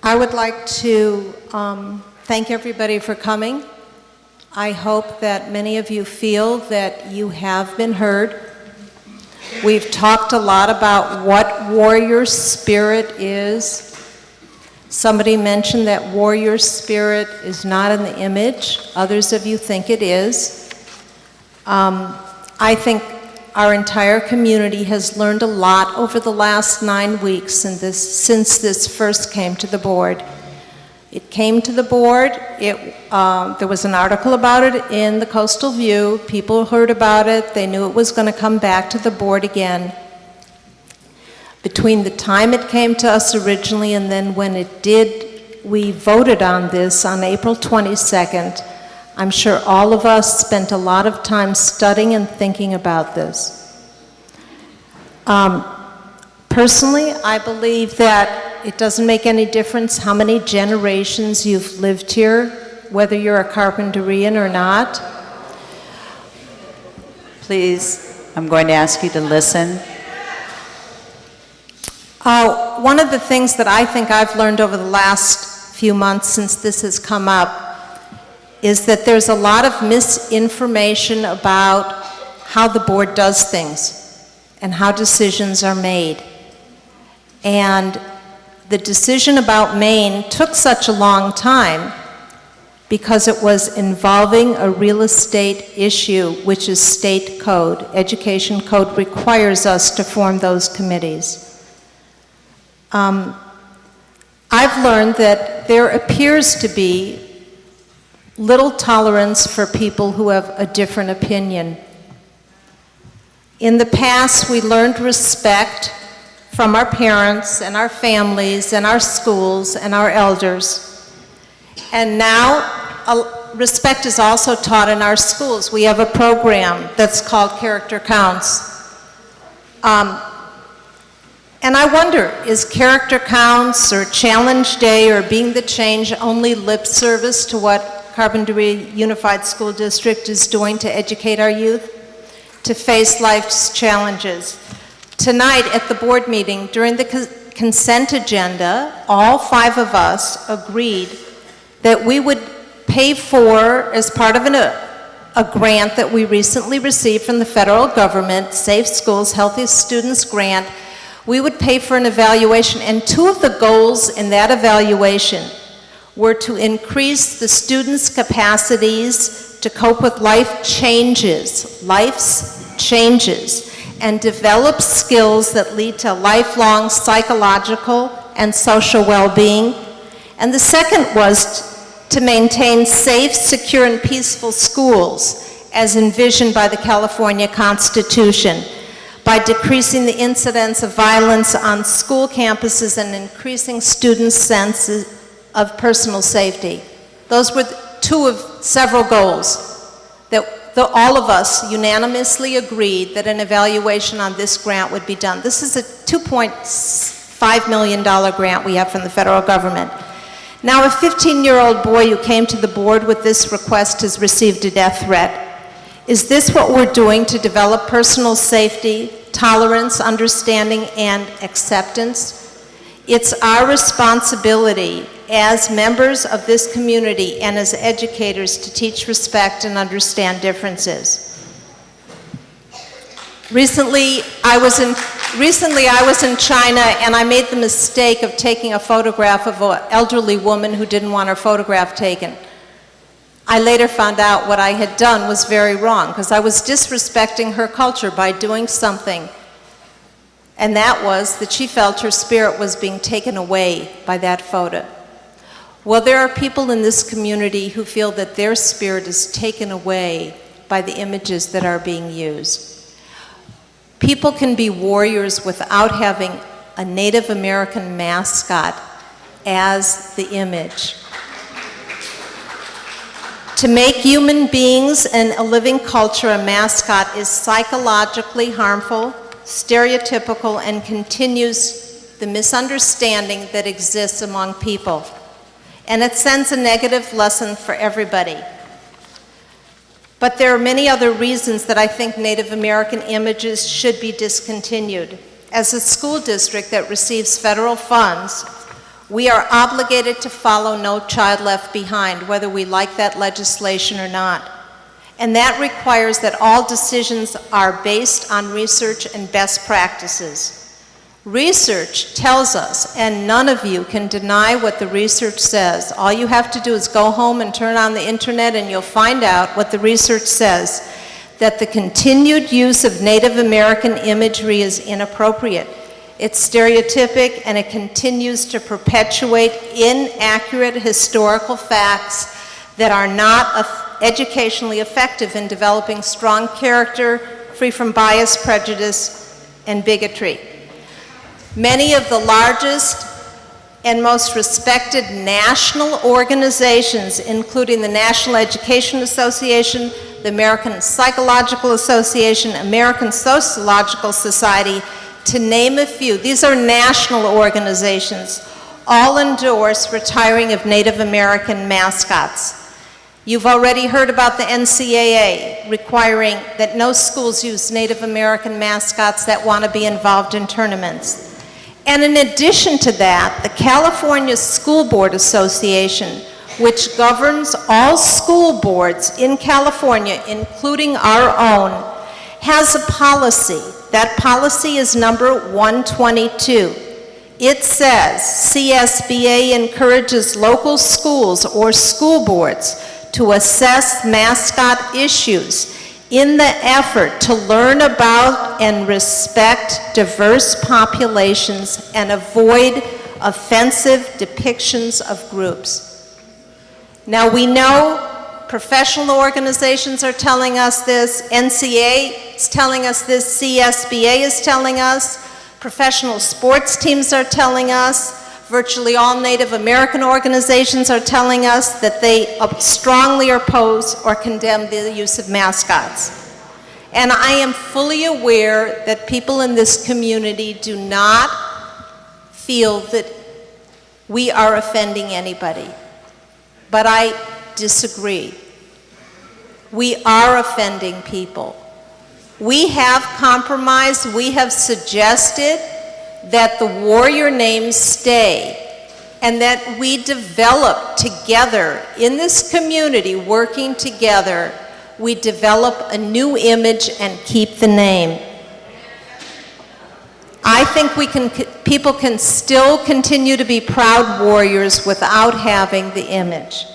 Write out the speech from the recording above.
I would like to thank everybody for coming. I hope that many of you feel that you have been heard. We've talked a lot about what warrior spirit is. Somebody mentioned that warrior spirit is not in the image. Others of you think it is. I think our entire community has learned a lot over the last 9 weeks since this first came to the board. It came to the board, there was an article about it in the Coastal View. People heard about it, they knew it was going to come back to the board again. Between the time it came to us originally and then when it did, we voted on this on April 22nd. I'm sure all of us spent a lot of time studying and thinking about this. Personally, I believe that it doesn't make any difference how many generations you've lived here, whether you're a Carpinterian or not. Please, I'm going to ask you to listen. One of the things that I think I've learned over the last few months since this has come up is that there's a lot of misinformation about how the board does things and how decisions are made. And the decision about Maine took such a long time because it was involving a real estate issue, which is state code. Education code requires us to form those committees. I've learned that there appears to be little tolerance for people who have a different opinion. In the past, we learned respect from our parents and our families and our schools and our elders. And now, respect is also taught in our schools. We have a program that's called Character Counts. And I wonder, is Character Counts or Challenge Day or Being the Change only lip service to what Carpinteria Unified School District is doing to educate our youth to face life's challenges? Tonight at the board meeting, during the consent agenda, all 5 of us agreed that we would pay for, as part of a grant that we recently received from the federal government, Safe Schools, Healthy Students Grant, we would pay for an evaluation, and 2 of the goals in that evaluation were to increase the students' capacities to cope with life's changes, and develop skills that lead to lifelong psychological and social well-being. And the second was to maintain safe, secure, and peaceful schools as envisioned by the California Constitution, by decreasing the incidence of violence on school campuses and increasing students' sense of personal safety. Those were 2 of several goals that all of us unanimously agreed that an evaluation on this grant would be done. This is a $2.5 million grant we have from the federal government. Now, a 15-year-old boy who came to the board with this request has received a death threat. Is this what we're doing to develop personal safety, tolerance, understanding, and acceptance? It's our responsibility as members of this community and as educators to teach respect and understand differences. Recently, I was in China and I made the mistake of taking a photograph of an elderly woman who didn't want her photograph taken. I later found out what I had done was very wrong because I was disrespecting her culture by doing something, and that was that she felt her spirit was being taken away by that photo. Well, there are people in this community who feel that their spirit is taken away by the images that are being used. People can be warriors without having a Native American mascot as the image. To make human beings and a living culture a mascot is psychologically harmful, stereotypical, and continues the misunderstanding that exists among people. And it sends a negative lesson for everybody. But there are many other reasons that I think Native American images should be discontinued. As a school district that receives federal funds, We are obligated to follow No Child Left Behind, whether we like that legislation or not. And that requires that all decisions are based on research and best practices. Research tells us, and none of you can deny what the research says. All you have to do is go home and turn on the internet and you'll find out what the research says, that the continued use of Native American imagery is inappropriate. It's stereotypic and it continues to perpetuate inaccurate historical facts that are not educationally effective in developing strong character, free from bias, prejudice, and bigotry. Many of the largest and most respected national organizations, including the National Education Association, the American Psychological Association, American Sociological Society, to name a few, these are national organizations, all endorse retiring of Native American mascots. You've already heard about the NCAA requiring that no schools use Native American mascots that want to be involved in tournaments. And in addition to that, the California School Board Association, which governs all school boards in California, including our own, has a policy. That policy is number 122. It says CSBA encourages local schools or school boards to assess mascot issues in the effort to learn about and respect diverse populations and avoid offensive depictions of groups. Now we know professional organizations are telling us this, NCAA is telling us this, CSBA is telling us, professional sports teams are telling us, virtually all Native American organizations are telling us that they strongly oppose or condemn the use of mascots. And I am fully aware that people in this community do not feel that we are offending anybody. But I disagree. We are offending people. We have compromised, we have suggested that the warrior names stay and that we develop together in this community, working together, we develop a new image and keep the name. I think people can still continue to be proud warriors without having the image.